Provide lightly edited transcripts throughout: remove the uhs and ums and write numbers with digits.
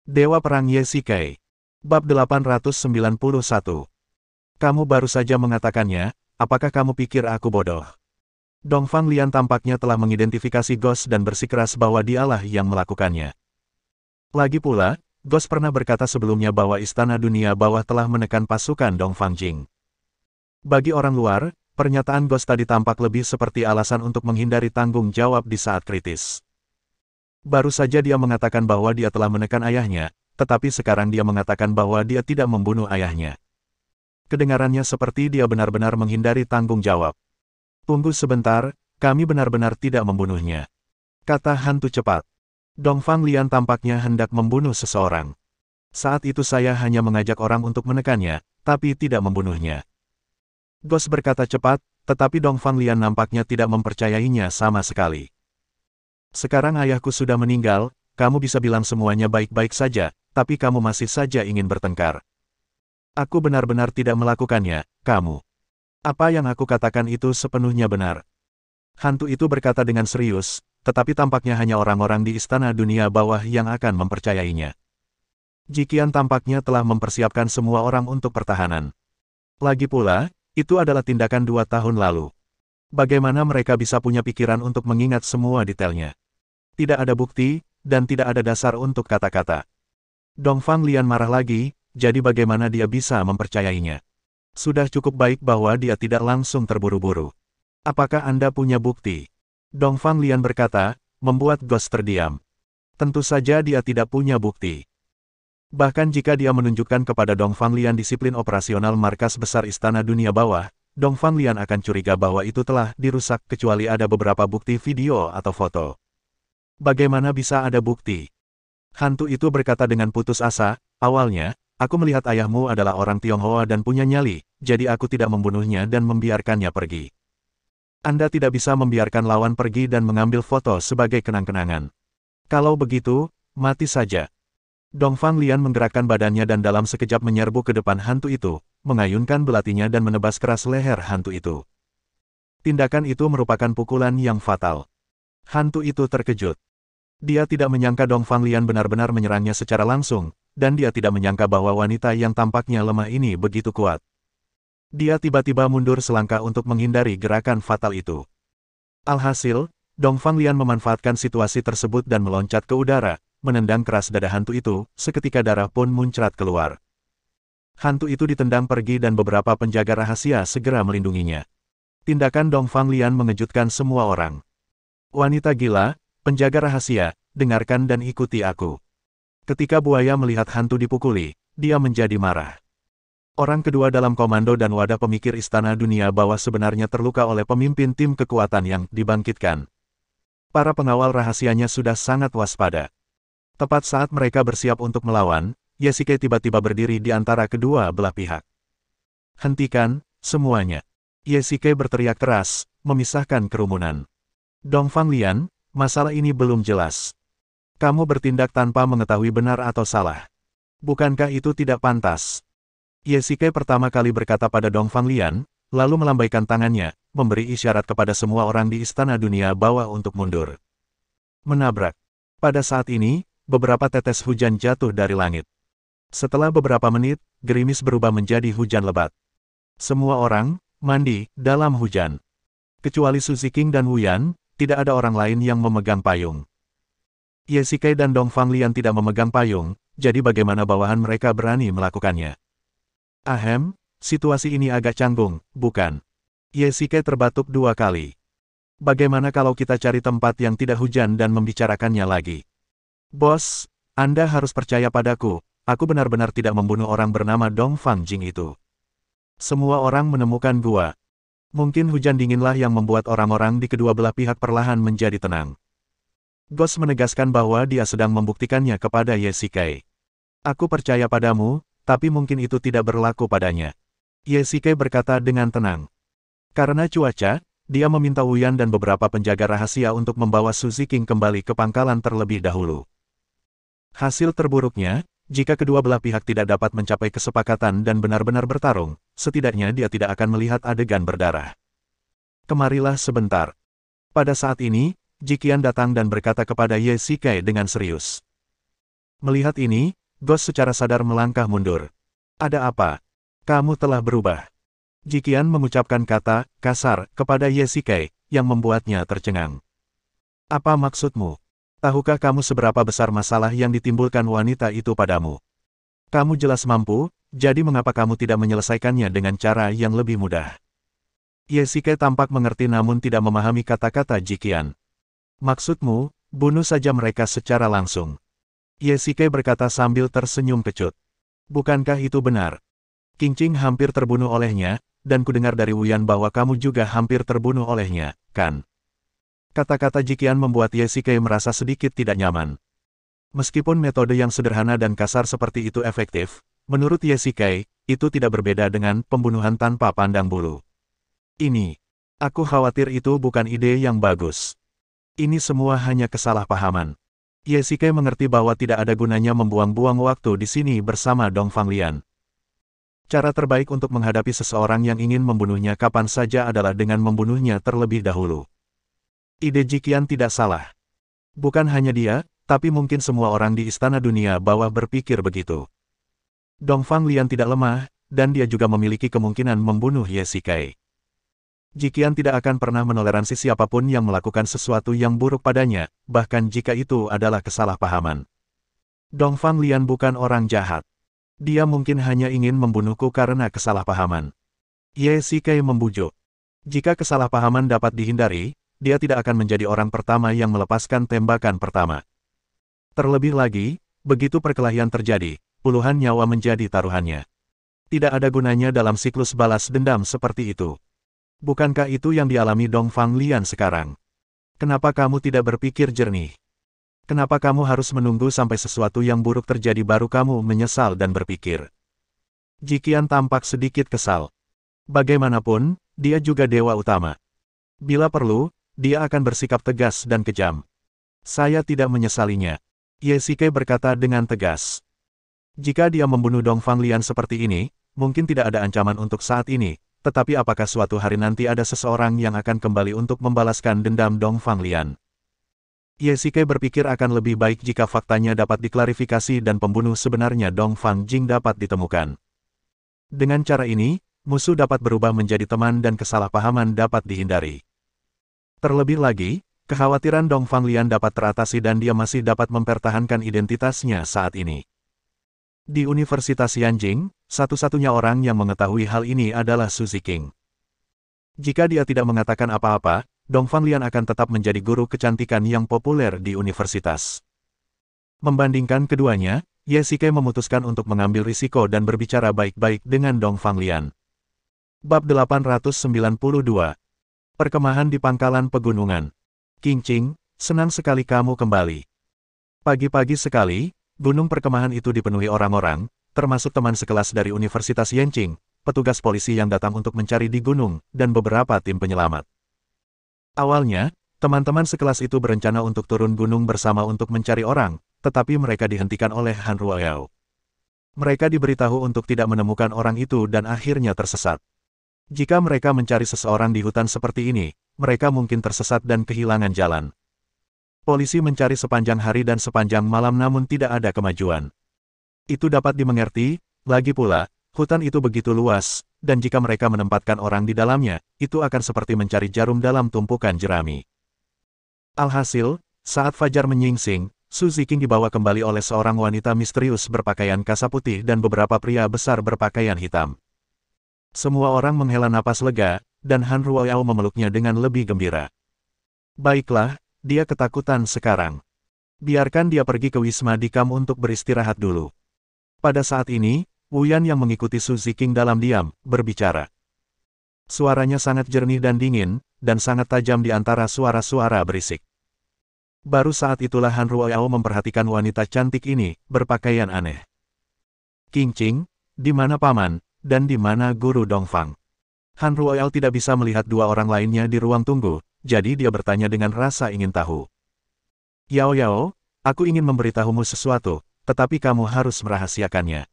Dewa Perang Ye Shikai. Bab 891. Kamu baru saja mengatakannya, apakah kamu pikir aku bodoh? Dongfang Lian tampaknya telah mengidentifikasi Ghost dan bersikeras bahwa dialah yang melakukannya. Lagi pula, Ghost pernah berkata sebelumnya bahwa Istana Dunia Bawah telah menekan pasukan Dongfang Jing. Bagi orang luar, pernyataan Ghost tadi tampak lebih seperti alasan untuk menghindari tanggung jawab di saat kritis. Baru saja dia mengatakan bahwa dia telah menekan ayahnya, tetapi sekarang dia mengatakan bahwa dia tidak membunuh ayahnya. Kedengarannya seperti dia benar-benar menghindari tanggung jawab. Tunggu sebentar, kami benar-benar tidak membunuhnya, kata hantu cepat. Dongfang Lian tampaknya hendak membunuh seseorang. Saat itu saya hanya mengajak orang untuk menekannya, tapi tidak membunuhnya. Ghost berkata cepat, tetapi Dongfang Lian nampaknya tidak mempercayainya sama sekali. Sekarang ayahku sudah meninggal, kamu bisa bilang semuanya baik-baik saja, tapi kamu masih saja ingin bertengkar. Aku benar-benar tidak melakukannya, kamu. Apa yang aku katakan itu sepenuhnya benar. Hantu itu berkata dengan serius, tetapi tampaknya hanya orang-orang di Istana Dunia Bawah yang akan mempercayainya. Jiqian tampaknya telah mempersiapkan semua orang untuk pertahanan. Lagi pula, itu adalah tindakan 2 tahun lalu. Bagaimana mereka bisa punya pikiran untuk mengingat semua detailnya? Tidak ada bukti, dan tidak ada dasar untuk kata-kata. Dongfang Lian marah lagi, jadi bagaimana dia bisa mempercayainya? Sudah cukup baik bahwa dia tidak langsung terburu-buru. Apakah Anda punya bukti? Dongfang Lian berkata, membuat Ghost terdiam. Tentu saja dia tidak punya bukti. Bahkan jika dia menunjukkan kepada Dongfang Lian disiplin operasional markas besar Istana Dunia Bawah, Dongfang Lian akan curiga bahwa itu telah dirusak kecuali ada beberapa bukti video atau foto. Bagaimana bisa ada bukti? Hantu itu berkata dengan putus asa, awalnya, aku melihat ayahmu adalah orang Tionghoa dan punya nyali, jadi aku tidak membunuhnya dan membiarkannya pergi. Anda tidak bisa membiarkan lawan pergi dan mengambil foto sebagai kenang-kenangan. Kalau begitu, mati saja. Dongfang Lian menggerakkan badannya dan dalam sekejap menyerbu ke depan hantu itu, mengayunkan belatinya dan menebas keras leher hantu itu. Tindakan itu merupakan pukulan yang fatal. Hantu itu terkejut. Dia tidak menyangka Dongfang Lian benar-benar menyerangnya secara langsung, dan dia tidak menyangka bahwa wanita yang tampaknya lemah ini begitu kuat. Dia tiba-tiba mundur selangkah untuk menghindari gerakan fatal itu. Alhasil, Dongfang Lian memanfaatkan situasi tersebut dan meloncat ke udara, menendang keras dada hantu itu, seketika darah pun muncrat keluar. Hantu itu ditendang pergi dan beberapa penjaga rahasia segera melindunginya. Tindakan Dongfang Lian mengejutkan semua orang. Wanita gila, penjaga rahasia, dengarkan dan ikuti aku. Ketika buaya melihat hantu dipukuli, dia menjadi marah. Orang kedua dalam komando dan wadah pemikir Istana Dunia Bawah sebenarnya terluka oleh pemimpin tim kekuatan yang dibangkitkan. Para pengawal rahasianya sudah sangat waspada. Tepat saat mereka bersiap untuk melawan, Ye Shikai tiba-tiba berdiri di antara kedua belah pihak. Hentikan, semuanya. Ye Shikai berteriak keras, memisahkan kerumunan. Dongfang Lian, masalah ini belum jelas. Kamu bertindak tanpa mengetahui benar atau salah. Bukankah itu tidak pantas? Ye Shikai pertama kali berkata pada Dongfang Lian, lalu melambaikan tangannya, memberi isyarat kepada semua orang di Istana Dunia Bawah untuk mundur. Menabrak. Pada saat ini, beberapa tetes hujan jatuh dari langit. Setelah beberapa menit, gerimis berubah menjadi hujan lebat. Semua orang mandi dalam hujan. Kecuali Su Ziqing dan Wu Yan, tidak ada orang lain yang memegang payung. Ye Shikai dan Dongfang Lian tidak memegang payung, jadi bagaimana bawahan mereka berani melakukannya? Ahem, situasi ini agak canggung, bukan? Ye Shikai terbatuk 2 kali. Bagaimana kalau kita cari tempat yang tidak hujan dan membicarakannya lagi? Bos, Anda harus percaya padaku, aku benar-benar tidak membunuh orang bernama Dongfang Jing itu. Semua orang menemukan gua. Mungkin hujan dinginlah yang membuat orang-orang di kedua belah pihak perlahan menjadi tenang. Ghost menegaskan bahwa dia sedang membuktikannya kepada Ye Shikai. Aku percaya padamu, tapi mungkin itu tidak berlaku padanya. Ye Shikai berkata dengan tenang. Karena cuaca, dia meminta Wu Yan dan beberapa penjaga rahasia untuk membawa Su Ziqing kembali ke pangkalan terlebih dahulu. Hasil terburuknya, jika kedua belah pihak tidak dapat mencapai kesepakatan dan benar-benar bertarung, setidaknya dia tidak akan melihat adegan berdarah. Kemarilah sebentar. Pada saat ini, Jiqian datang dan berkata kepada Ye Shikai dengan serius. Melihat ini, Ghost secara sadar melangkah mundur. Ada apa? Kamu telah berubah. Jikian mengucapkan kata kasar kepada Ye Shikai, yang membuatnya tercengang. Apa maksudmu? Tahukah kamu seberapa besar masalah yang ditimbulkan wanita itu padamu? Kamu jelas mampu, jadi mengapa kamu tidak menyelesaikannya dengan cara yang lebih mudah? Ye Shikai tampak mengerti namun tidak memahami kata-kata Jikian. Maksudmu, bunuh saja mereka secara langsung. Ye Shikai berkata sambil tersenyum kecut. Bukankah itu benar? Qingqing hampir terbunuh olehnya, dan kudengar dari Wuyan bahwa kamu juga hampir terbunuh olehnya, kan? Kata-kata Jikian membuat Ye Shikai merasa sedikit tidak nyaman. Meskipun metode yang sederhana dan kasar seperti itu efektif, menurut Ye Shikai, itu tidak berbeda dengan pembunuhan tanpa pandang bulu. Aku khawatir itu bukan ide yang bagus. Ini semua hanya kesalahpahaman. Ye Shikai mengerti bahwa tidak ada gunanya membuang-buang waktu di sini bersama Dong Fanglian. Cara terbaik untuk menghadapi seseorang yang ingin membunuhnya kapan saja adalah dengan membunuhnya terlebih dahulu. Ide Jikian tidak salah. Bukan hanya dia, tapi mungkin semua orang di Istana Dunia Bawah berpikir begitu. Dong Fanglian tidak lemah, dan dia juga memiliki kemungkinan membunuh Ye Shikai. Jikian tidak akan pernah menoleransi siapapun yang melakukan sesuatu yang buruk padanya, bahkan jika itu adalah kesalahpahaman. Dong Fanglian bukan orang jahat. Dia mungkin hanya ingin membunuhku karena kesalahpahaman. Ye Shikai membujuk. Jika kesalahpahaman dapat dihindari, dia tidak akan menjadi orang pertama yang melepaskan tembakan pertama. Terlebih lagi, begitu perkelahian terjadi, puluhan nyawa menjadi taruhannya. Tidak ada gunanya dalam siklus balas dendam seperti itu. Bukankah itu yang dialami Dong Fanglian sekarang? Kenapa kamu tidak berpikir jernih? Kenapa kamu harus menunggu sampai sesuatu yang buruk terjadi baru kamu menyesal dan berpikir? Jikian tampak sedikit kesal. Bagaimanapun, dia juga dewa utama. Bila perlu, dia akan bersikap tegas dan kejam. Saya tidak menyesalinya. Ye Shikai berkata dengan tegas. Jika dia membunuh Dong Fanglian seperti ini, mungkin tidak ada ancaman untuk saat ini, tetapi apakah suatu hari nanti ada seseorang yang akan kembali untuk membalaskan dendam Dong Fanglian? Ye Shikai berpikir akan lebih baik jika faktanya dapat diklarifikasi dan pembunuh sebenarnya Dong Fangjing dapat ditemukan. Dengan cara ini, musuh dapat berubah menjadi teman dan kesalahpahaman dapat dihindari. Terlebih lagi, kekhawatiran Dong Fanglian dapat teratasi dan dia masih dapat mempertahankan identitasnya saat ini. Di Universitas Yanjing, satu-satunya orang yang mengetahui hal ini adalah Su Ziqing. Jika dia tidak mengatakan apa-apa, Dong Fanglian akan tetap menjadi guru kecantikan yang populer di universitas. Membandingkan keduanya, Ye Shikai memutuskan untuk mengambil risiko dan berbicara baik-baik dengan Dong Fanglian. Bab 892. Perkemahan di Pangkalan Pegunungan. Qingqing, senang sekali kamu kembali. Pagi-pagi sekali, gunung perkemahan itu dipenuhi orang-orang, termasuk teman sekelas dari Universitas Yanjing, petugas polisi yang datang untuk mencari di gunung, dan beberapa tim penyelamat. Awalnya, teman-teman sekelas itu berencana untuk turun gunung bersama untuk mencari orang, tetapi mereka dihentikan oleh Han Ruoyao. Mereka diberitahu untuk tidak menemukan orang itu dan akhirnya tersesat. Jika mereka mencari seseorang di hutan seperti ini, mereka mungkin tersesat dan kehilangan jalan. Polisi mencari sepanjang hari dan sepanjang malam namun tidak ada kemajuan. Itu dapat dimengerti, lagi pula, hutan itu begitu luas, dan jika mereka menempatkan orang di dalamnya, itu akan seperti mencari jarum dalam tumpukan jerami. Alhasil, saat fajar menyingsing, Su Ziqing dibawa kembali oleh seorang wanita misterius berpakaian kasa putih dan beberapa pria besar berpakaian hitam. Semua orang menghela napas lega, dan Han Ruoyao memeluknya dengan lebih gembira. Baiklah, dia ketakutan sekarang. Biarkan dia pergi ke Wisma Dikam untuk beristirahat dulu. Pada saat ini, Wuyan yang mengikuti Su Ziqing dalam diam, berbicara. Suaranya sangat jernih dan dingin, dan sangat tajam di antara suara-suara berisik. Baru saat itulah Han Ruoyao memperhatikan wanita cantik ini, berpakaian aneh. Qingqing, di mana paman, dan di mana guru Dongfang? Han Ruoyao tidak bisa melihat dua orang lainnya di ruang tunggu, jadi dia bertanya dengan rasa ingin tahu. Yao Yao, aku ingin memberitahumu sesuatu, tetapi kamu harus merahasiakannya.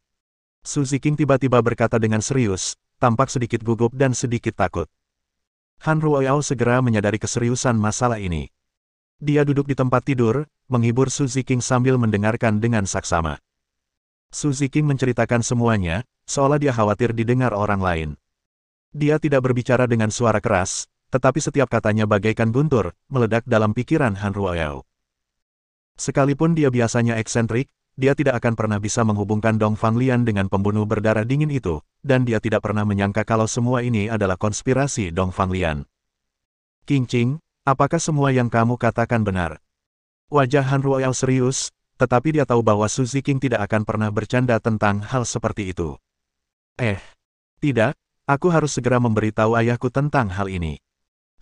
Su Ziqing tiba-tiba berkata dengan serius, tampak sedikit gugup dan sedikit takut. Han Ruoyao segera menyadari keseriusan masalah ini. Dia duduk di tempat tidur, menghibur Su Ziking sambil mendengarkan dengan saksama. Su Ziking menceritakan semuanya, seolah dia khawatir didengar orang lain. Dia tidak berbicara dengan suara keras, tetapi setiap katanya bagaikan guntur, meledak dalam pikiran Han Ruoyao. Sekalipun dia biasanya eksentrik, dia tidak akan pernah bisa menghubungkan Dong Fanglian dengan pembunuh berdarah dingin itu, dan dia tidak pernah menyangka kalau semua ini adalah konspirasi Dong Fanglian. Qingqing, apakah semua yang kamu katakan benar? Wajah Han Ruoyao serius, tetapi dia tahu bahwa Su Ziking tidak akan pernah bercanda tentang hal seperti itu. Tidak, aku harus segera memberitahu ayahku tentang hal ini.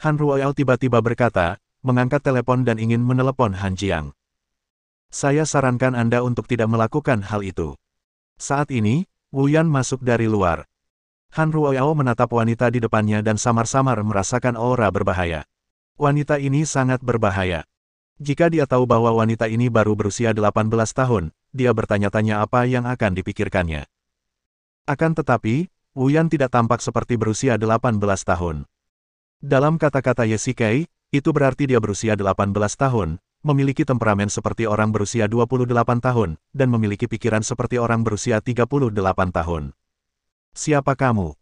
Han Ruoyao tiba-tiba berkata, mengangkat telepon dan ingin menelepon Han Jiang. Saya sarankan Anda untuk tidak melakukan hal itu. Saat ini, Wu Yan masuk dari luar. Han Ruoyao menatap wanita di depannya dan samar-samar merasakan aura berbahaya. Wanita ini sangat berbahaya. Jika dia tahu bahwa wanita ini baru berusia 18 tahun, dia bertanya-tanya apa yang akan dipikirkannya. Akan tetapi, Wu Yan tidak tampak seperti berusia 18 tahun. Dalam kata-kata Yesikei, itu berarti dia berusia 18 tahun, memiliki temperamen seperti orang berusia 28 tahun, dan memiliki pikiran seperti orang berusia 38 tahun. Siapa kamu?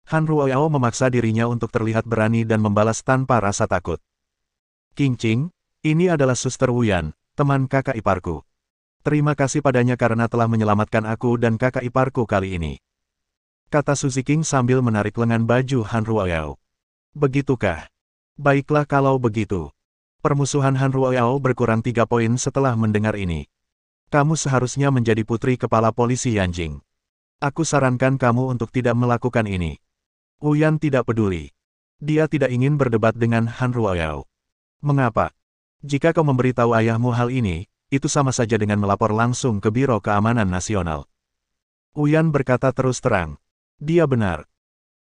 Han Ruoyao memaksa dirinya untuk terlihat berani dan membalas tanpa rasa takut. Qingqing, ini adalah Suster Wu Yan, teman kakak iparku. Terima kasih padanya karena telah menyelamatkan aku dan kakak iparku kali ini. Kata Su Ziking sambil menarik lengan baju Han Ruoyao. Begitukah? Baiklah kalau begitu. Permusuhan Han Ruoyao berkurang 3 poin setelah mendengar ini. Kamu seharusnya menjadi putri kepala polisi Yanjing. Aku sarankan kamu untuk tidak melakukan ini. Wu Yan tidak peduli. Dia tidak ingin berdebat dengan Han Ruoyao. Mengapa? Jika kau memberitahu ayahmu hal ini, itu sama saja dengan melapor langsung ke Biro Keamanan Nasional. Wu Yan berkata terus terang. Dia benar.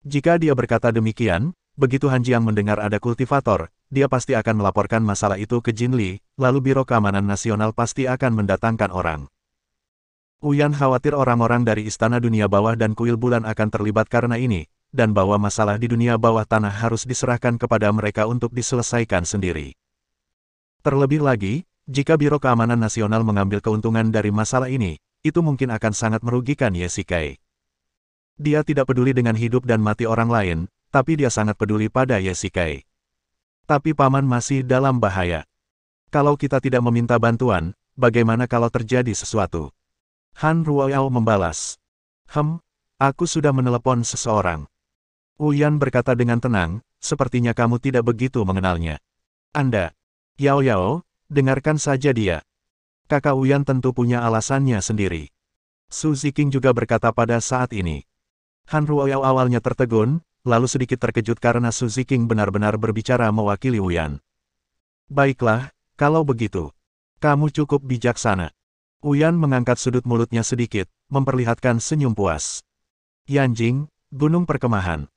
Jika dia berkata demikian, begitu Han Jiang mendengar ada kultivator, dia pasti akan melaporkan masalah itu ke Jin Li, lalu Biro Keamanan Nasional pasti akan mendatangkan orang. Wu Yan khawatir orang-orang dari Istana Dunia Bawah dan Kuil Bulan akan terlibat karena ini, dan bahwa masalah di dunia bawah tanah harus diserahkan kepada mereka untuk diselesaikan sendiri. Terlebih lagi, jika Biro Keamanan Nasional mengambil keuntungan dari masalah ini, itu mungkin akan sangat merugikan Yesikei. Dia tidak peduli dengan hidup dan mati orang lain, tapi dia sangat peduli pada Yesikei. Tapi paman masih dalam bahaya. Kalau kita tidak meminta bantuan, bagaimana kalau terjadi sesuatu? Han Ruoyao membalas. Aku sudah menelepon seseorang. Wu Yan berkata dengan tenang, sepertinya kamu tidak begitu mengenalnya. Anda, Yao, dengarkan saja dia. Kakak Wu Yan tentu punya alasannya sendiri. Su Ziking juga berkata pada saat ini. Han Ruoyao awalnya tertegun, lalu sedikit terkejut karena Su Ziking benar-benar berbicara mewakili Wu Yan. Baiklah, kalau begitu. Kamu cukup bijaksana. Wu Yan mengangkat sudut mulutnya sedikit, memperlihatkan senyum puas. Yanjing, Gunung Perkemahan.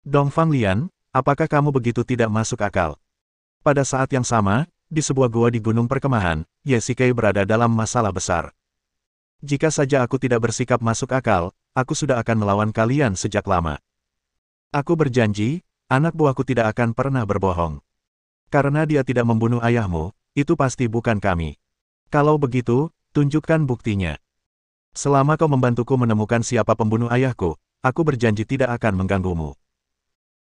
Dong Fanglian, apakah kamu begitu tidak masuk akal? Pada saat yang sama, di sebuah gua di Gunung Perkemahan, Yesikei berada dalam masalah besar. Jika saja aku tidak bersikap masuk akal, aku sudah akan melawan kalian sejak lama. Aku berjanji, anak buahku tidak akan pernah berbohong. Karena dia tidak membunuh ayahmu, itu pasti bukan kami. Kalau begitu, tunjukkan buktinya. Selama kau membantuku menemukan siapa pembunuh ayahku, aku berjanji tidak akan mengganggumu.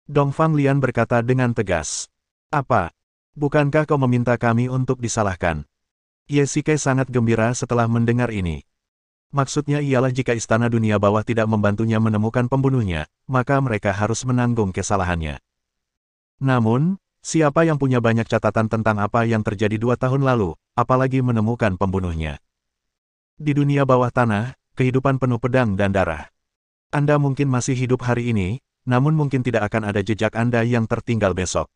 Dong Fanglian berkata dengan tegas. Apa? Bukankah kau meminta kami untuk disalahkan? Yesikei sangat gembira setelah mendengar ini. Maksudnya ialah jika Istana Dunia Bawah tidak membantunya menemukan pembunuhnya, maka mereka harus menanggung kesalahannya. Namun, siapa yang punya banyak catatan tentang apa yang terjadi 2 tahun lalu, apalagi menemukan pembunuhnya? Di dunia bawah tanah, kehidupan penuh pedang dan darah. Anda mungkin masih hidup hari ini, namun mungkin tidak akan ada jejak Anda yang tertinggal besok.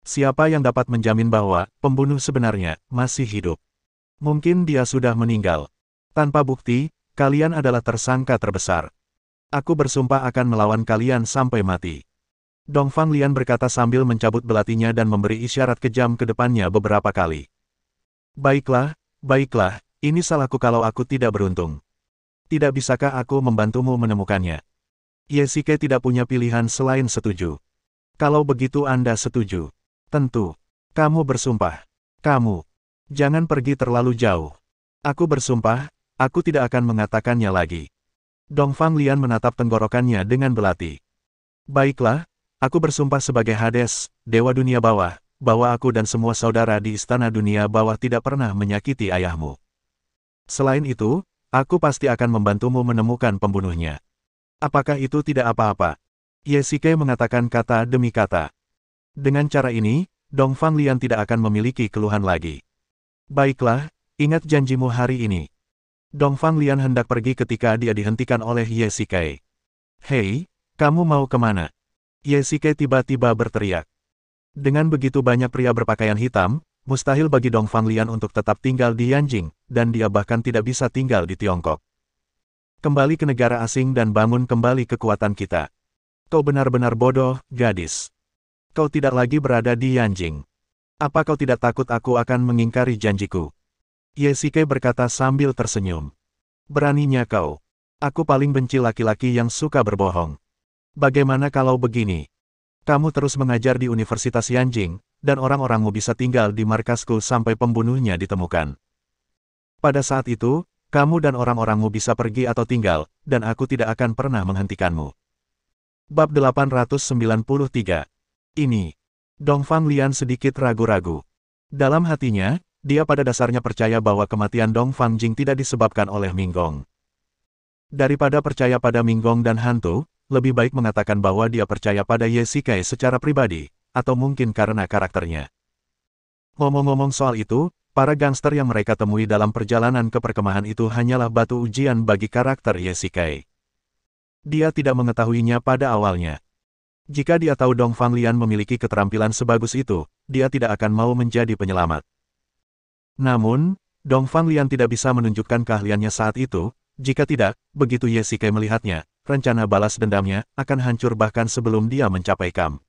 Siapa yang dapat menjamin bahwa pembunuh sebenarnya masih hidup? Mungkin dia sudah meninggal. Tanpa bukti, kalian adalah tersangka terbesar. Aku bersumpah akan melawan kalian sampai mati. Dong Fanglian berkata sambil mencabut belatinya dan memberi isyarat kejam ke depannya beberapa kali. Baiklah, ini salahku kalau aku tidak beruntung. Tidak bisakah aku membantumu menemukannya? Yesikei tidak punya pilihan selain setuju. Kalau begitu Anda setuju. Tentu. Kamu bersumpah. Kamu, jangan pergi terlalu jauh. Aku bersumpah, aku tidak akan mengatakannya lagi. Dongfang Lian menatap tenggorokannya dengan belati. Baiklah, aku bersumpah sebagai Hades, Dewa Dunia Bawah, bahwa aku dan semua saudara di Istana Dunia Bawah tidak pernah menyakiti ayahmu. Selain itu, aku pasti akan membantumu menemukan pembunuhnya. Apakah itu tidak apa-apa? Ye Shike mengatakan kata demi kata. Dengan cara ini, Dongfang Lian tidak akan memiliki keluhan lagi. Baiklah, ingat janjimu hari ini. Dongfang Lian hendak pergi ketika dia dihentikan oleh Ye Shike. Hei, kamu mau kemana? Ye Shike tiba-tiba berteriak. Dengan begitu banyak pria berpakaian hitam, mustahil bagi Dongfang Lian untuk tetap tinggal di Yanjing, dan dia bahkan tidak bisa tinggal di Tiongkok. Kembali ke negara asing dan bangun kembali kekuatan kita. Kau benar-benar bodoh, gadis. Kau tidak lagi berada di Yanjing. Apa kau tidak takut aku akan mengingkari janjiku? Ye Shike berkata sambil tersenyum. Beraninya kau. Aku paling benci laki-laki yang suka berbohong. Bagaimana kalau begini? Kamu terus mengajar di Universitas Yanjing, dan orang-orangmu bisa tinggal di markasku sampai pembunuhnya ditemukan. Pada saat itu, kamu dan orang-orangmu bisa pergi atau tinggal, dan aku tidak akan pernah menghentikanmu. Bab 893. Ini. Dongfang Lian sedikit ragu-ragu. Dalam hatinya, dia pada dasarnya percaya bahwa kematian Dongfang Jing tidak disebabkan oleh Minggong. Daripada percaya pada Minggong dan hantu, lebih baik mengatakan bahwa dia percaya pada Ye Shike secara pribadi, atau mungkin karena karakternya. Ngomong-ngomong soal itu, para gangster yang mereka temui dalam perjalanan ke perkemahan itu hanyalah batu ujian bagi karakter Ye Shike. Dia tidak mengetahuinya pada awalnya. Jika dia tahu Dongfang Lian memiliki keterampilan sebagus itu, dia tidak akan mau menjadi penyelamat. Namun, Dongfang Lian tidak bisa menunjukkan keahliannya saat itu, jika tidak, begitu Ye Shike melihatnya, rencana balas dendamnya akan hancur bahkan sebelum dia mencapai kamp.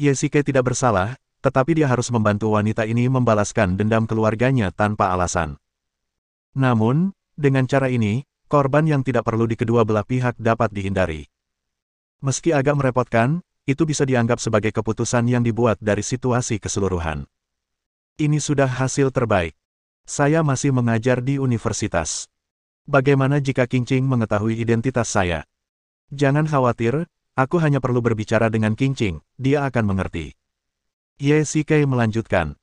Ye Shike tidak bersalah, tetapi dia harus membantu wanita ini membalaskan dendam keluarganya tanpa alasan. Namun, dengan cara ini, korban yang tidak perlu di kedua belah pihak dapat dihindari. Meski agak merepotkan, itu bisa dianggap sebagai keputusan yang dibuat dari situasi keseluruhan. Ini sudah hasil terbaik. Saya masih mengajar di universitas. Bagaimana jika Qing Qing mengetahui identitas saya? Jangan khawatir, aku hanya perlu berbicara dengan Qing Qing, dia akan mengerti. Ye Shike melanjutkan.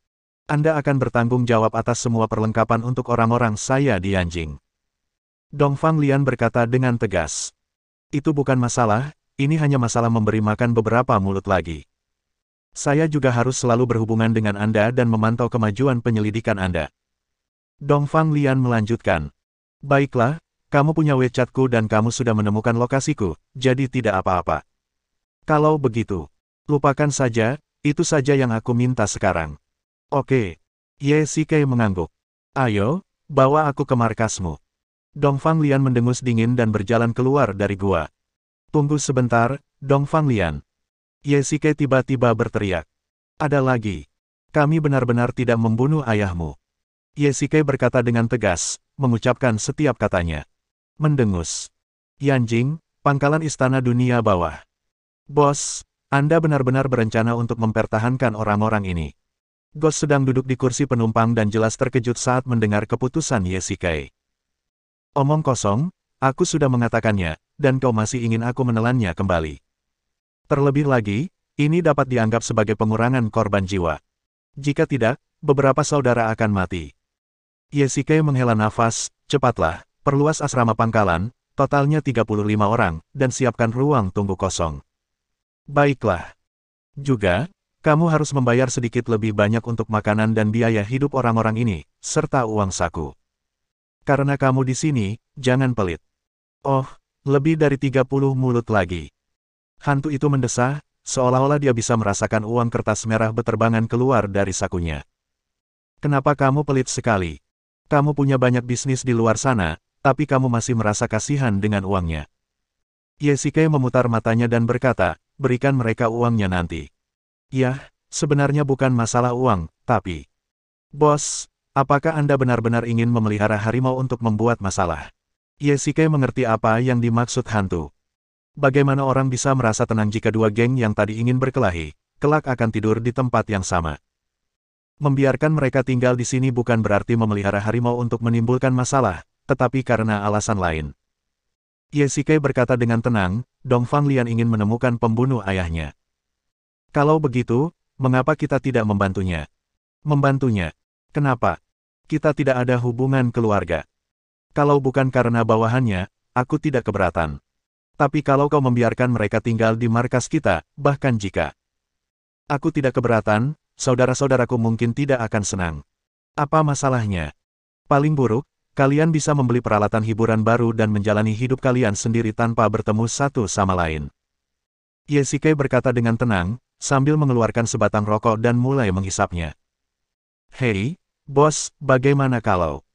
Anda akan bertanggung jawab atas semua perlengkapan untuk orang-orang saya di Yanjing. Dongfang Lian berkata dengan tegas. Itu bukan masalah, ini hanya masalah memberi makan beberapa mulut lagi. Saya juga harus selalu berhubungan dengan Anda dan memantau kemajuan penyelidikan Anda. Dongfang Lian melanjutkan. Baiklah, kamu punya WeChat-ku dan kamu sudah menemukan lokasiku, jadi tidak apa-apa. Kalau begitu, lupakan saja, itu saja yang aku minta sekarang. Oke. Ye Shike mengangguk. Ayo, bawa aku ke markasmu. Dongfang Lian mendengus dingin dan berjalan keluar dari gua. Tunggu sebentar, Dongfang Lian. Ye Shike tiba-tiba berteriak. Ada lagi. Kami benar-benar tidak membunuh ayahmu. Ye Shike berkata dengan tegas, mengucapkan setiap katanya. Mendengus. Yanjing, pangkalan Istana Dunia Bawah. Bos, Anda benar-benar berencana untuk mempertahankan orang-orang ini. Ghost sedang duduk di kursi penumpang dan jelas terkejut saat mendengar keputusan Ye Shike. Omong kosong, aku sudah mengatakannya, dan kau masih ingin aku menelannya kembali. Terlebih lagi, ini dapat dianggap sebagai pengurangan korban jiwa. Jika tidak, beberapa saudara akan mati. Ye Shike menghela nafas, cepatlah, perluas asrama pangkalan, totalnya 35 orang, dan siapkan ruang tunggu kosong. Baiklah. Juga, kamu harus membayar sedikit lebih banyak untuk makanan dan biaya hidup orang-orang ini, serta uang saku. Karena kamu di sini, jangan pelit. Oh, lebih dari 30 mulut lagi. Hantu itu mendesah, seolah-olah dia bisa merasakan uang kertas merah beterbangan keluar dari sakunya. Kenapa kamu pelit sekali? Kamu punya banyak bisnis di luar sana, tapi kamu masih merasa kasihan dengan uangnya. Ye Shike memutar matanya dan berkata, berikan mereka uangnya nanti. Yah, sebenarnya bukan masalah uang, tapi... Bos, apakah Anda benar-benar ingin memelihara harimau untuk membuat masalah? Ye Shike mengerti apa yang dimaksud hantu. Bagaimana orang bisa merasa tenang jika dua geng yang tadi ingin berkelahi, kelak akan tidur di tempat yang sama. Membiarkan mereka tinggal di sini bukan berarti memelihara harimau untuk menimbulkan masalah, tetapi karena alasan lain. Ye Shikai berkata dengan tenang, Dongfang Lian ingin menemukan pembunuh ayahnya. Kalau begitu, mengapa kita tidak membantunya? Membantunya? Kenapa? Kita tidak ada hubungan keluarga. Kalau bukan karena bawahannya, aku tidak keberatan. Tapi kalau kau membiarkan mereka tinggal di markas kita, bahkan jika aku tidak keberatan, saudara-saudaraku mungkin tidak akan senang. Apa masalahnya? Paling buruk, kalian bisa membeli peralatan hiburan baru dan menjalani hidup kalian sendiri tanpa bertemu satu sama lain. Ye Shikai berkata dengan tenang, sambil mengeluarkan sebatang rokok dan mulai menghisapnya. Hei, bos, bagaimana kalau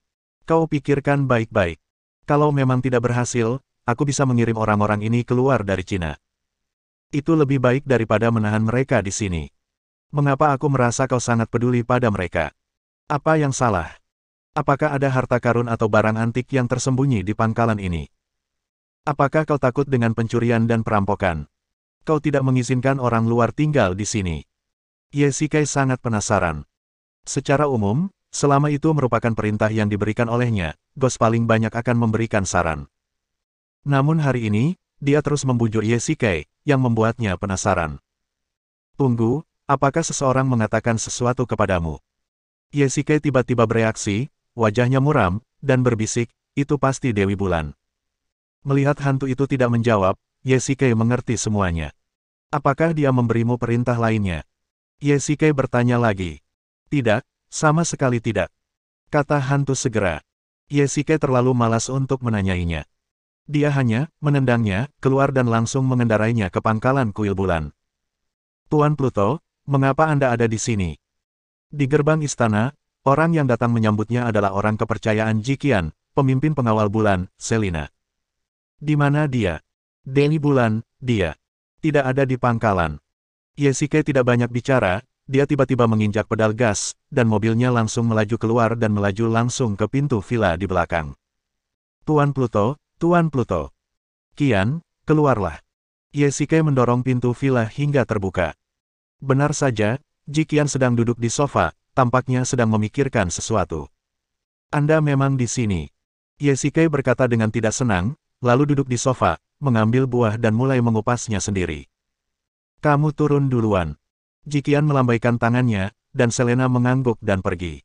kau pikirkan baik-baik? Kalau memang tidak berhasil, aku bisa mengirim orang-orang ini keluar dari Cina. Itu lebih baik daripada menahan mereka di sini. Mengapa aku merasa kau sangat peduli pada mereka? Apa yang salah? Apakah ada harta karun atau barang antik yang tersembunyi di pangkalan ini? Apakah kau takut dengan pencurian dan perampokan? Kau tidak mengizinkan orang luar tinggal di sini. Ye Shikai sangat penasaran. Secara umum, selama itu merupakan perintah yang diberikan olehnya, Ghost paling banyak akan memberikan saran. Namun hari ini, dia terus membujuk Ye Shikai, yang membuatnya penasaran. Tunggu, apakah seseorang mengatakan sesuatu kepadamu? Ye Shikai tiba-tiba bereaksi, wajahnya muram, dan berbisik, itu pasti Dewi Bulan. Melihat hantu itu tidak menjawab, Ye Shikai mengerti semuanya. Apakah dia memberimu perintah lainnya? Ye Shikai bertanya lagi. Tidak, sama sekali tidak. Kata hantu segera. Ye Shikai terlalu malas untuk menanyainya. Dia hanya menendangnya, keluar dan langsung mengendarainya ke pangkalan kuil bulan. Tuan Pluto, mengapa Anda ada di sini? Di gerbang istana, orang yang datang menyambutnya adalah orang kepercayaan Jiqian, pemimpin pengawal bulan, Selina. Di mana dia? Dewi Bulan, dia tidak ada di pangkalan. Ye Shikai tidak banyak bicara. Dia tiba-tiba menginjak pedal gas, dan mobilnya langsung melaju keluar dan melaju langsung ke pintu villa di belakang. Tuan Pluto, Tuan Pluto. Qian, keluarlah. Ye Shikai mendorong pintu villa hingga terbuka. Benar saja, Jiqian sedang duduk di sofa, tampaknya sedang memikirkan sesuatu. Anda memang di sini. Ye Shikai berkata dengan tidak senang, lalu duduk di sofa, mengambil buah dan mulai mengupasnya sendiri. Kamu turun duluan. Jiqian melambaikan tangannya, dan Selena mengangguk dan pergi.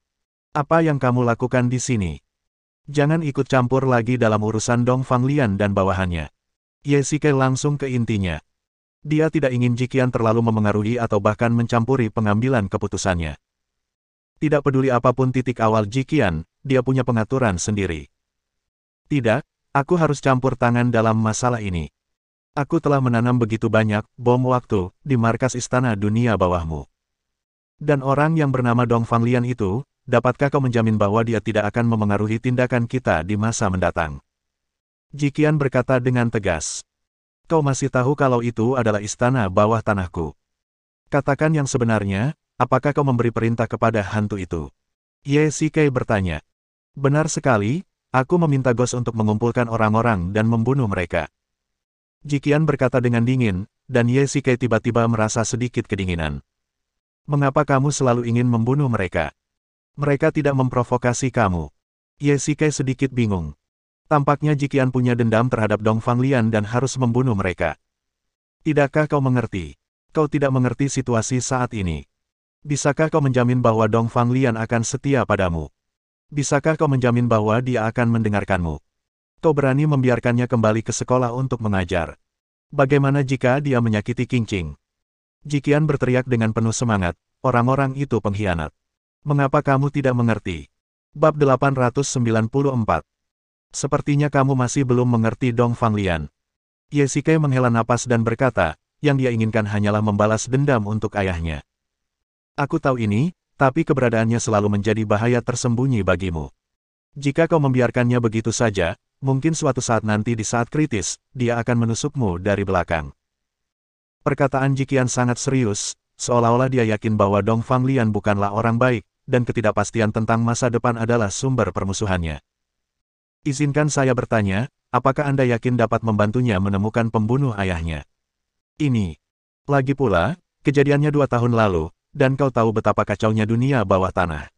Apa yang kamu lakukan di sini? Jangan ikut campur lagi dalam urusan Dongfang Lian dan bawahannya. Ye Shikai langsung ke intinya. Dia tidak ingin Jiqian terlalu memengaruhi atau bahkan mencampuri pengambilan keputusannya. Tidak peduli apapun titik awal Jiqian, dia punya pengaturan sendiri. Tidak, aku harus campur tangan dalam masalah ini. Aku telah menanam begitu banyak bom waktu di markas istana dunia bawahmu. Dan orang yang bernama Dongfang Lian itu, dapatkah kau menjamin bahwa dia tidak akan memengaruhi tindakan kita di masa mendatang? Jiqian berkata dengan tegas. Kau masih tahu kalau itu adalah istana bawah tanahku. Katakan yang sebenarnya, apakah kau memberi perintah kepada hantu itu? Ye Shikai bertanya. Benar sekali, aku meminta Ghost untuk mengumpulkan orang-orang dan membunuh mereka. Jiqian berkata dengan dingin, dan Ye Shikai tiba-tiba merasa sedikit kedinginan. Mengapa kamu selalu ingin membunuh mereka? Mereka tidak memprovokasi kamu. Ye Shikai sedikit bingung. Tampaknya Jiqian punya dendam terhadap Dongfang Lian dan harus membunuh mereka. Tidakkah kau mengerti? Kau tidak mengerti situasi saat ini. Bisakah kau menjamin bahwa Dongfang Lian akan setia padamu? Bisakah kau menjamin bahwa dia akan mendengarkanmu? Kau berani membiarkannya kembali ke sekolah untuk mengajar. Bagaimana jika dia menyakiti Qingqing? Jiqian berteriak dengan penuh semangat, orang-orang itu pengkhianat. Mengapa kamu tidak mengerti? Bab 894. Sepertinya kamu masih belum mengerti Dongfang Lian. Ye Shikai menghela napas dan berkata, yang dia inginkan hanyalah membalas dendam untuk ayahnya. Aku tahu ini, tapi keberadaannya selalu menjadi bahaya tersembunyi bagimu. Jika kau membiarkannya begitu saja, mungkin suatu saat nanti di saat kritis, dia akan menusukmu dari belakang. Perkataan Jiqian sangat serius, seolah-olah dia yakin bahwa Dongfang Lian bukanlah orang baik, dan ketidakpastian tentang masa depan adalah sumber permusuhannya. Izinkan saya bertanya, apakah Anda yakin dapat membantunya menemukan pembunuh ayahnya? Ini. Lagi pula, kejadiannya 2 tahun lalu, dan kau tahu betapa kacaunya dunia bawah tanah.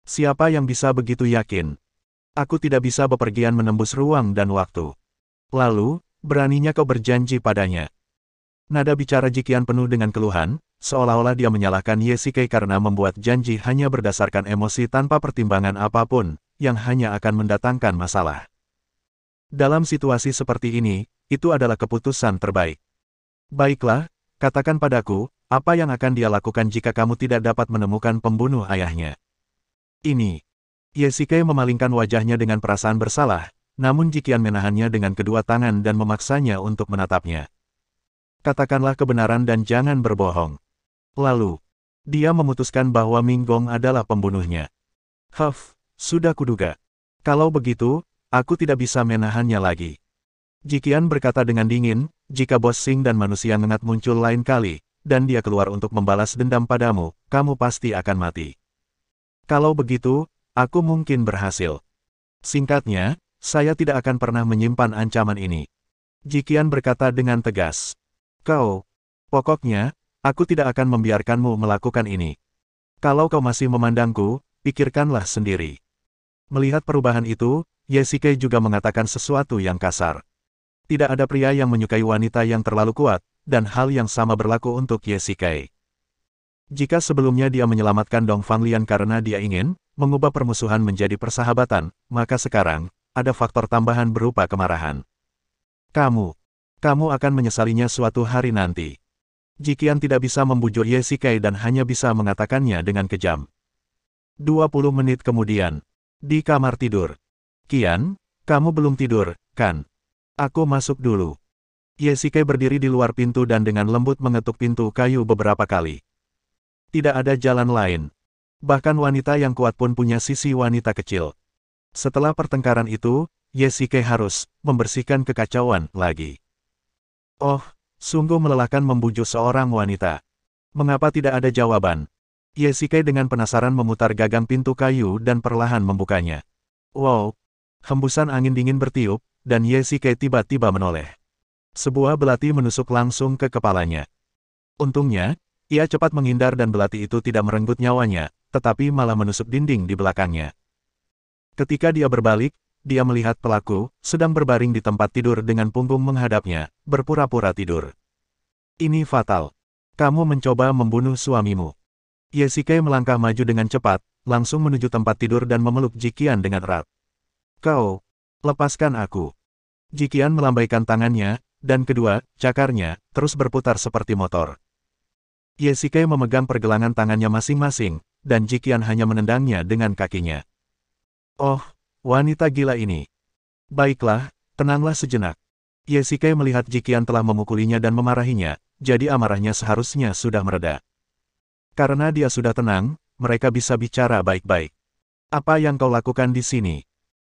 Siapa yang bisa begitu yakin? Aku tidak bisa bepergian menembus ruang dan waktu. Lalu, beraninya kau berjanji padanya. Nada bicara Jiqian penuh dengan keluhan, seolah-olah dia menyalahkan Ye Shikai karena membuat janji hanya berdasarkan emosi tanpa pertimbangan apapun, yang hanya akan mendatangkan masalah. Dalam situasi seperti ini, itu adalah keputusan terbaik. Baiklah, katakan padaku, apa yang akan dia lakukan jika kamu tidak dapat menemukan pembunuh ayahnya? Ini. Ye Shikai memalingkan wajahnya dengan perasaan bersalah, namun Jiqian menahannya dengan kedua tangan dan memaksanya untuk menatapnya. Katakanlah kebenaran dan jangan berbohong. Lalu, dia memutuskan bahwa Minggong adalah pembunuhnya. Sudah kuduga. Kalau begitu, aku tidak bisa menahannya lagi. Jiqian berkata dengan dingin, jika Bos Xing dan manusia ngengat muncul lain kali, dan dia keluar untuk membalas dendam padamu, kamu pasti akan mati. Kalau begitu, aku mungkin berhasil. Singkatnya, saya tidak akan pernah menyimpan ancaman ini. Jiqian berkata dengan tegas. Pokoknya, aku tidak akan membiarkanmu melakukan ini. Kalau kau masih memandangku, pikirkanlah sendiri. Melihat perubahan itu, Ye Shikai juga mengatakan sesuatu yang kasar. Tidak ada pria yang menyukai wanita yang terlalu kuat, dan hal yang sama berlaku untuk Ye Shikai. Jika sebelumnya dia menyelamatkan Dong Fanglian karena dia ingin mengubah permusuhan menjadi persahabatan, maka sekarang, ada faktor tambahan berupa kemarahan. Kamu akan menyesalinya suatu hari nanti. Jiqian tidak bisa membujuk Ye Shikai dan hanya bisa mengatakannya dengan kejam. 20 menit kemudian, di kamar tidur. Qian, kamu belum tidur, kan? Aku masuk dulu. Ye Shikai berdiri di luar pintu dan dengan lembut mengetuk pintu kayu beberapa kali. Tidak ada jalan lain. Bahkan wanita yang kuat pun punya sisi wanita kecil. Setelah pertengkaran itu, Ye Shikai harus membersihkan kekacauan lagi. Sungguh melelahkan membujuk seorang wanita. Mengapa tidak ada jawaban? Ye Shikai dengan penasaran memutar gagang pintu kayu dan perlahan membukanya. Wow! Hembusan angin dingin bertiup, dan Ye Shikai tiba-tiba menoleh. Sebuah belati menusuk langsung ke kepalanya. Untungnya, ia cepat menghindar dan belati itu tidak merenggut nyawanya, tetapi malah menusuk dinding di belakangnya. Ketika dia berbalik, dia melihat pelaku sedang berbaring di tempat tidur dengan punggung menghadapnya, berpura-pura tidur. Ini fatal. Kamu mencoba membunuh suamimu. Ye Shikai melangkah maju dengan cepat, langsung menuju tempat tidur dan memeluk Jiqian dengan erat. Lepaskan aku. Jiqian melambaikan tangannya, dan kedua cakarnya terus berputar seperti motor. Ye Shikai memegang pergelangan tangannya masing-masing, dan Jiqian hanya menendangnya dengan kakinya. Wanita gila ini. Baiklah, tenanglah sejenak. Ye Shikai melihat Jiqian telah memukulinya dan memarahinya, jadi amarahnya seharusnya sudah mereda. Karena dia sudah tenang, mereka bisa bicara baik-baik. Apa yang kau lakukan di sini?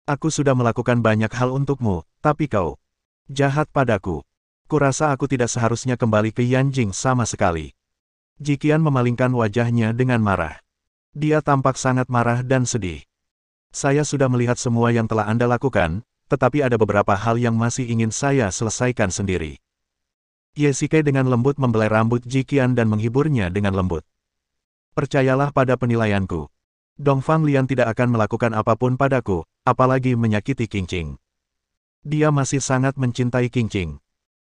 Aku sudah melakukan banyak hal untukmu, tapi kau jahat padaku. Kurasa aku tidak seharusnya kembali ke Yanjing sama sekali. Jiqian memalingkan wajahnya dengan marah. Dia tampak sangat marah dan sedih. Saya sudah melihat semua yang telah Anda lakukan, tetapi ada beberapa hal yang masih ingin saya selesaikan sendiri. Ye Shikai dengan lembut membelai rambut Jiqian dan menghiburnya dengan lembut. Percayalah pada penilaianku. Dong Fanglian tidak akan melakukan apapun padaku, apalagi menyakiti Qingqing. Dia masih sangat mencintai Qingqing.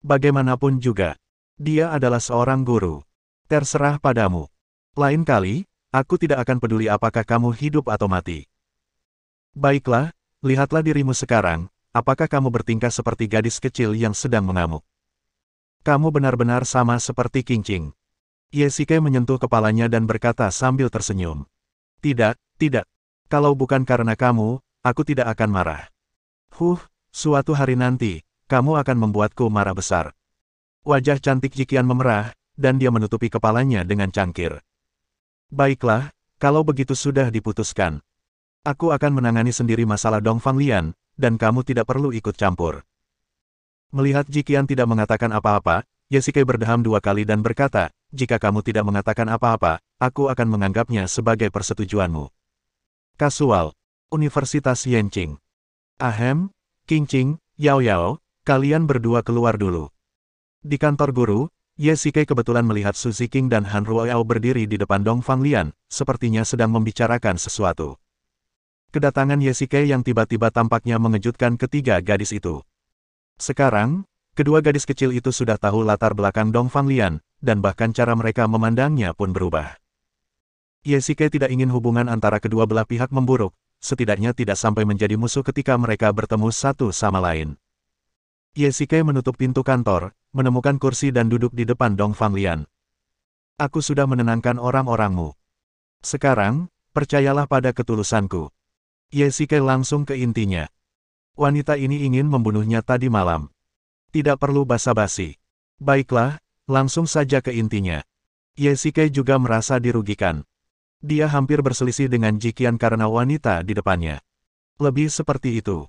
Bagaimanapun juga, dia adalah seorang guru. Terserah padamu. Lain kali, aku tidak akan peduli apakah kamu hidup atau mati. Baiklah, lihatlah dirimu sekarang, apakah kamu bertingkah seperti gadis kecil yang sedang mengamuk? Kamu benar-benar sama seperti Qingqing. Ye Shikai menyentuh kepalanya dan berkata sambil tersenyum. Tidak. Kalau bukan karena kamu, aku tidak akan marah. Suatu hari nanti, kamu akan membuatku marah besar. Wajah cantik Jiqian memerah, dan dia menutupi kepalanya dengan cangkir. Baiklah, kalau begitu sudah diputuskan. Aku akan menangani sendiri masalah Dong Fanglian, dan kamu tidak perlu ikut campur. Melihat Jiqian tidak mengatakan apa-apa, Ye Shikai berdeham 2 kali dan berkata, jika kamu tidak mengatakan apa-apa, aku akan menganggapnya sebagai persetujuanmu. Kasual. Universitas Yanqing. Ahem, Qingqing, Yao, kalian berdua keluar dulu. Di kantor guru, Ye Shikai kebetulan melihat Su Ziqing dan Han Ruoyao berdiri di depan Dongfang Lian, sepertinya sedang membicarakan sesuatu. Kedatangan Ye Shikai yang tiba-tiba tampaknya mengejutkan ketiga gadis itu. Sekarang, kedua gadis kecil itu sudah tahu latar belakang Dongfang Lian, dan bahkan cara mereka memandangnya pun berubah. Ye Shikai tidak ingin hubungan antara kedua belah pihak memburuk, setidaknya tidak sampai menjadi musuh ketika mereka bertemu satu sama lain. Ye Shikai menutup pintu kantor, menemukan kursi dan duduk di depan Dongfang Lian. Aku sudah menenangkan orang-orangmu. Sekarang, percayalah pada ketulusanku. Ye Shikai langsung ke intinya. Wanita ini ingin membunuhnya tadi malam. Tidak perlu basa-basi. Baiklah, langsung saja ke intinya. Ye Shikai juga merasa dirugikan. Dia hampir berselisih dengan Jiqian karena wanita di depannya. Lebih seperti itu.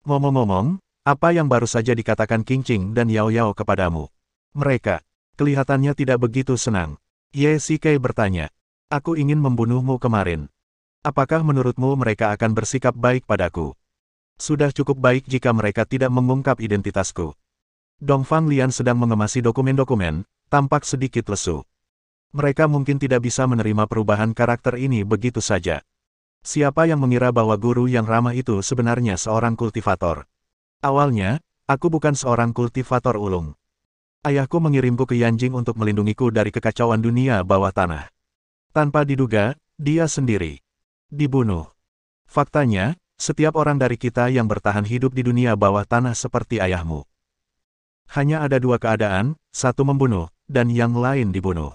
Ngomong-ngomong, apa yang baru saja dikatakan Qingqing dan Yao Yao kepadamu? Mereka, kelihatannya tidak begitu senang. Ye Shikai bertanya. Aku ingin membunuhmu kemarin. Apakah menurutmu mereka akan bersikap baik padaku? Sudah cukup baik jika mereka tidak mengungkap identitasku. Dongfang Lian sedang mengemasi dokumen-dokumen, tampak sedikit lesu. Mereka mungkin tidak bisa menerima perubahan karakter ini begitu saja. Siapa yang mengira bahwa guru yang ramah itu sebenarnya seorang kultivator? Awalnya, aku bukan seorang kultivator ulung. Ayahku mengirimku ke Yanjing untuk melindungiku dari kekacauan dunia bawah tanah. Tanpa diduga, dia sendiri dibunuh. Faktanya, setiap orang dari kita yang bertahan hidup di dunia bawah tanah seperti ayahmu. Hanya ada dua keadaan, satu membunuh, dan yang lain dibunuh.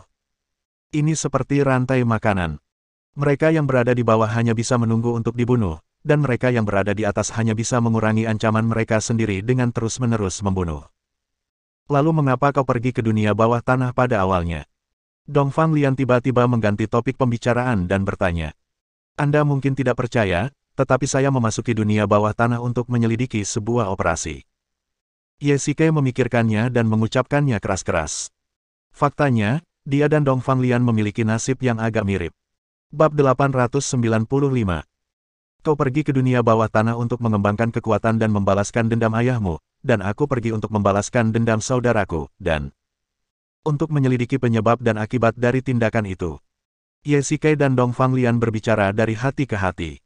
Ini seperti rantai makanan. Mereka yang berada di bawah hanya bisa menunggu untuk dibunuh, dan mereka yang berada di atas hanya bisa mengurangi ancaman mereka sendiri dengan terus-menerus membunuh. Lalu mengapa kau pergi ke dunia bawah tanah pada awalnya? Dongfang Lian tiba-tiba mengganti topik pembicaraan dan bertanya. Anda mungkin tidak percaya, tetapi saya memasuki dunia bawah tanah untuk menyelidiki sebuah operasi. Ye Shikai memikirkannya dan mengucapkannya keras-keras. Faktanya, dia dan Dongfang Lian memiliki nasib yang agak mirip. Bab 895. Kau pergi ke dunia bawah tanah untuk mengembangkan kekuatan dan membalaskan dendam ayahmu, dan aku pergi untuk membalaskan dendam saudaraku, dan untuk menyelidiki penyebab dan akibat dari tindakan itu. Ye Shikai dan Dongfang Lian berbicara dari hati ke hati.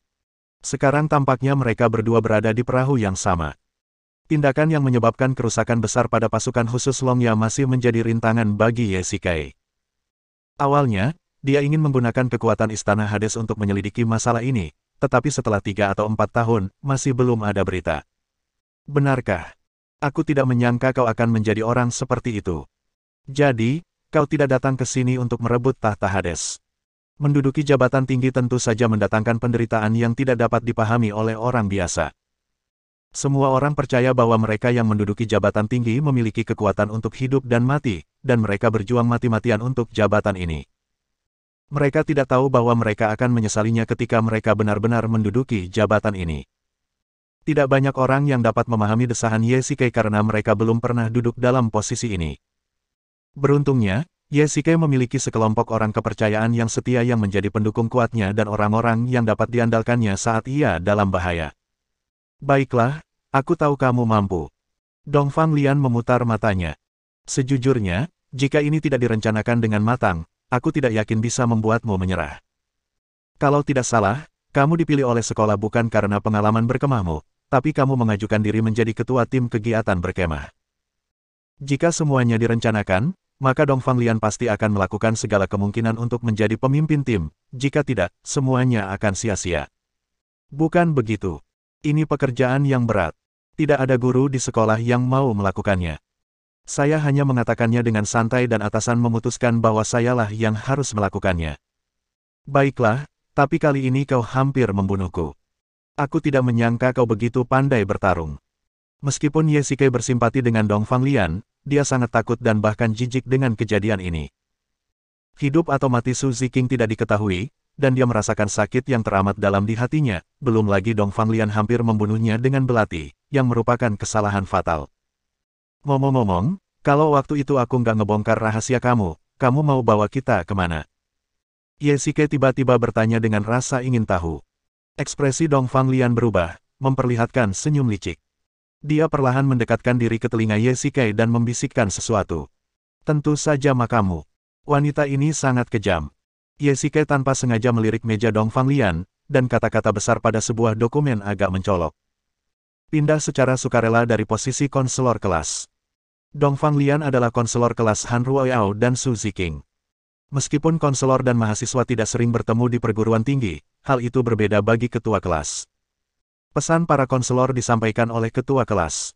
Sekarang tampaknya mereka berdua berada di perahu yang sama. Tindakan yang menyebabkan kerusakan besar pada pasukan khusus Longya masih menjadi rintangan bagi Ye Shikai. Awalnya, dia ingin menggunakan kekuatan Istana Hades untuk menyelidiki masalah ini, tetapi setelah 3 atau 4 tahun, masih belum ada berita. Benarkah? Aku tidak menyangka kau akan menjadi orang seperti itu. Jadi, kau tidak datang ke sini untuk merebut tahta Hades. Menduduki jabatan tinggi tentu saja mendatangkan penderitaan yang tidak dapat dipahami oleh orang biasa. Semua orang percaya bahwa mereka yang menduduki jabatan tinggi memiliki kekuatan untuk hidup dan mati, dan mereka berjuang mati-matian untuk jabatan ini. Mereka tidak tahu bahwa mereka akan menyesalinya ketika mereka benar-benar menduduki jabatan ini. Tidak banyak orang yang dapat memahami desahan Ye Shikai karena mereka belum pernah duduk dalam posisi ini. Beruntungnya, Ye Shikai memiliki sekelompok orang kepercayaan yang setia yang menjadi pendukung kuatnya dan orang-orang yang dapat diandalkannya saat ia dalam bahaya. Baiklah, aku tahu kamu mampu. Dongfang Lian memutar matanya. Sejujurnya, jika ini tidak direncanakan dengan matang, aku tidak yakin bisa membuatmu menyerah. Kalau tidak salah, kamu dipilih oleh sekolah bukan karena pengalaman berkemahmu, tapi kamu mengajukan diri menjadi ketua tim kegiatan berkemah. Jika semuanya direncanakan, maka Dongfang Lian pasti akan melakukan segala kemungkinan untuk menjadi pemimpin tim, jika tidak, semuanya akan sia-sia. Bukan begitu. Ini pekerjaan yang berat. Tidak ada guru di sekolah yang mau melakukannya. Saya hanya mengatakannya dengan santai dan atasan memutuskan bahwa sayalah yang harus melakukannya. Baiklah, tapi kali ini kau hampir membunuhku. Aku tidak menyangka kau begitu pandai bertarung. Meskipun Ye Shikai bersimpati dengan Dongfang Lian, dia sangat takut dan bahkan jijik dengan kejadian ini. Hidup atau mati Su Ziqing tidak diketahui, dan dia merasakan sakit yang teramat dalam di hatinya, belum lagi Dongfang Lian hampir membunuhnya dengan belati, yang merupakan kesalahan fatal. Ngomong-ngomong, kalau waktu itu aku nggak ngebongkar rahasia kamu mau bawa kita kemana? Ye Shikai tiba-tiba bertanya dengan rasa ingin tahu. Ekspresi Dongfang Lian berubah, memperlihatkan senyum licik. Dia perlahan mendekatkan diri ke telinga Ye Shikai dan membisikkan sesuatu. Tentu saja makamu. Wanita ini sangat kejam. Ye Shikai tanpa sengaja melirik meja Dong Fanglian, dan kata-kata besar pada sebuah dokumen agak mencolok. Pindah secara sukarela dari posisi konselor kelas. Dong Fanglian adalah konselor kelas Han Ruoyao dan Su Ziqing. Meskipun konselor dan mahasiswa tidak sering bertemu di perguruan tinggi, hal itu berbeda bagi ketua kelas. Pesan para konselor disampaikan oleh ketua kelas.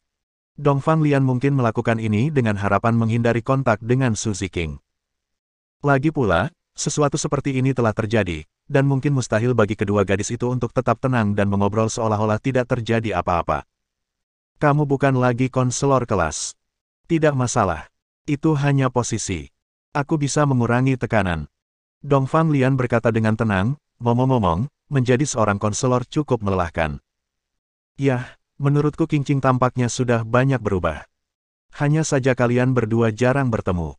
Dong Fanglian mungkin melakukan ini dengan harapan menghindari kontak dengan Su Ziqing. Lagi pula, sesuatu seperti ini telah terjadi, dan mungkin mustahil bagi kedua gadis itu untuk tetap tenang dan mengobrol seolah-olah tidak terjadi apa-apa. Kamu bukan lagi konselor kelas. Tidak masalah. Itu hanya posisi. Aku bisa mengurangi tekanan. Dong Fanglian berkata dengan tenang, ngomong-ngomong, menjadi seorang konselor cukup melelahkan. Yah, menurutku Qingqing tampaknya sudah banyak berubah. Hanya saja kalian berdua jarang bertemu.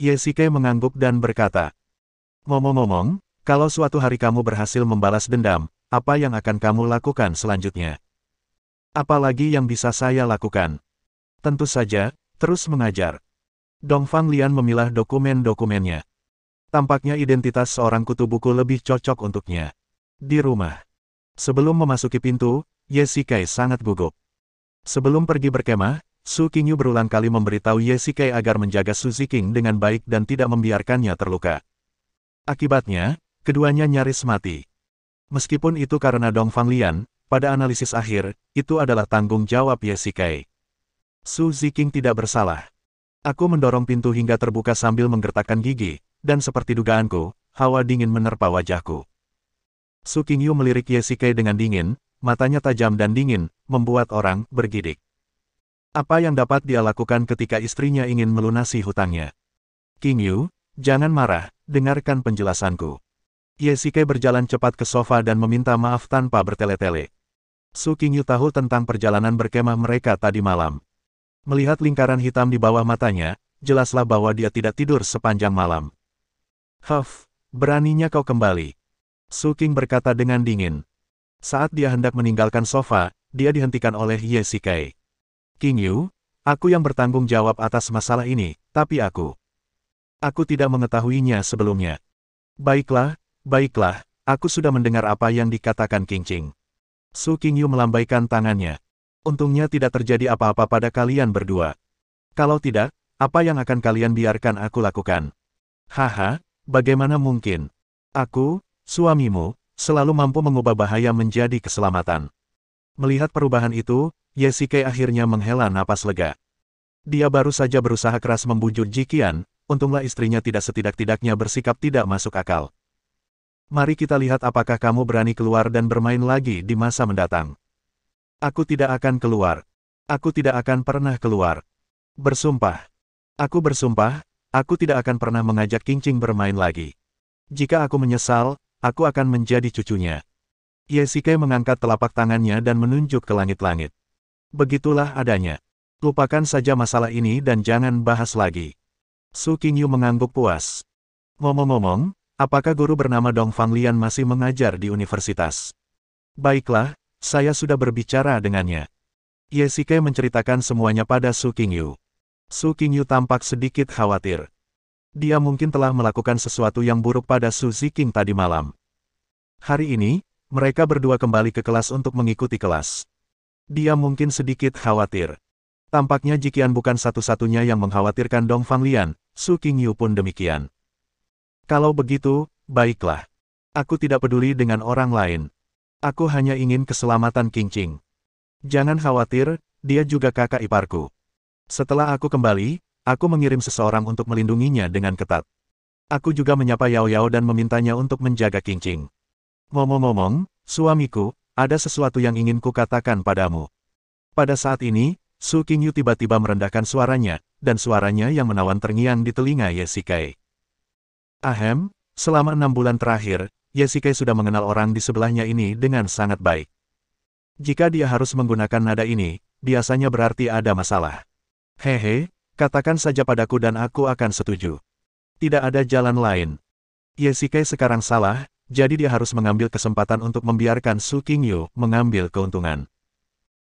Ye Shikai mengangguk dan berkata, ngomong-ngomong, kalau suatu hari kamu berhasil membalas dendam, apa yang akan kamu lakukan selanjutnya? Apalagi yang bisa saya lakukan? Tentu saja, terus mengajar. Dong Fanglian memilah dokumen-dokumennya. Tampaknya identitas seorang kutu buku lebih cocok untuknya. Di rumah. Sebelum memasuki pintu, Ye Shikai sangat gugup. Sebelum pergi berkemah, Su Qingyu berulang kali memberitahu Ye Shikai agar menjaga Su Ziqing dengan baik dan tidak membiarkannya terluka. Akibatnya, keduanya nyaris mati. Meskipun itu karena Dong Fanglian, pada analisis akhir, itu adalah tanggung jawab Ye Shikai. Su Ziqing tidak bersalah. Aku mendorong pintu hingga terbuka sambil menggertakkan gigi, dan seperti dugaanku, hawa dingin menerpa wajahku. Su Qingyu melirik Ye Shikai dengan dingin, matanya tajam dan dingin, membuat orang bergidik. Apa yang dapat dia lakukan ketika istrinya ingin melunasi hutangnya? Qingyu, jangan marah, dengarkan penjelasanku. Ye Shikai berjalan cepat ke sofa dan meminta maaf tanpa bertele-tele. Su Qingyu tahu tentang perjalanan berkemah mereka tadi malam. Melihat lingkaran hitam di bawah matanya, jelaslah bahwa dia tidak tidur sepanjang malam. Huff, beraninya kau kembali. Su Qing berkata dengan dingin. Saat dia hendak meninggalkan sofa, dia dihentikan oleh Ye Shikai. Qingyu, aku yang bertanggung jawab atas masalah ini, tapi aku tidak mengetahuinya sebelumnya. Baiklah, aku sudah mendengar apa yang dikatakan Qingqing. Su Qingyu melambaikan tangannya. Untungnya tidak terjadi apa-apa pada kalian berdua. Kalau tidak, apa yang akan kalian biarkan aku lakukan? Haha, bagaimana mungkin? Aku, suamimu, selalu mampu mengubah bahaya menjadi keselamatan. Melihat perubahan itu, Ye Shikai akhirnya menghela napas lega. Dia baru saja berusaha keras membujuk Jiqian, untunglah istrinya tidak setidak-tidaknya bersikap tidak masuk akal. Mari kita lihat apakah kamu berani keluar dan bermain lagi di masa mendatang. Aku tidak akan keluar. Aku tidak akan pernah keluar. Bersumpah. Aku bersumpah, aku tidak akan pernah mengajak Qingqing bermain lagi. Jika aku menyesal, aku akan menjadi cucunya. Ye Shikai mengangkat telapak tangannya dan menunjuk ke langit-langit. Begitulah adanya. Lupakan saja masalah ini dan jangan bahas lagi. Su Qingyu mengangguk puas. Ngomong-ngomong, apakah guru bernama Dong Fanglian masih mengajar di universitas? Baiklah, saya sudah berbicara dengannya. Ye Shikai menceritakan semuanya pada Su Qingyu. Su Qingyu tampak sedikit khawatir. Dia mungkin telah melakukan sesuatu yang buruk pada Su Ziqing tadi malam. Hari ini, mereka berdua kembali ke kelas untuk mengikuti kelas. Dia mungkin sedikit khawatir. Tampaknya Jiqian bukan satu-satunya yang mengkhawatirkan Dong Fanglian, Su Qingyu pun demikian. Kalau begitu, baiklah. Aku tidak peduli dengan orang lain. Aku hanya ingin keselamatan Qingqing. Jangan khawatir, dia juga kakak iparku. Setelah aku kembali, aku mengirim seseorang untuk melindunginya dengan ketat. Aku juga menyapa Yao Yao dan memintanya untuk menjaga Qingqing. Ngomong-ngomong, suamiku, ada sesuatu yang ingin kukatakan padamu. Pada saat ini, Su Qingyu tiba-tiba merendahkan suaranya, dan suaranya yang menawan terngiang di telinga Ye Shikai. Ahem, selama 6 bulan terakhir, Ye Shikai sudah mengenal orang di sebelahnya ini dengan sangat baik. Jika dia harus menggunakan nada ini, biasanya berarti ada masalah. Hehe, katakan saja padaku dan aku akan setuju. Tidak ada jalan lain. Ye Shikai sekarang salah, jadi dia harus mengambil kesempatan untuk membiarkan Su Qingyu mengambil keuntungan.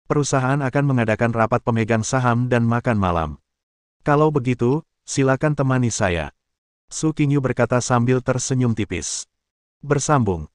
Perusahaan akan mengadakan rapat pemegang saham dan makan malam. Kalau begitu, Silakan temani saya. Su Qingyu berkata sambil tersenyum tipis. Bersambung,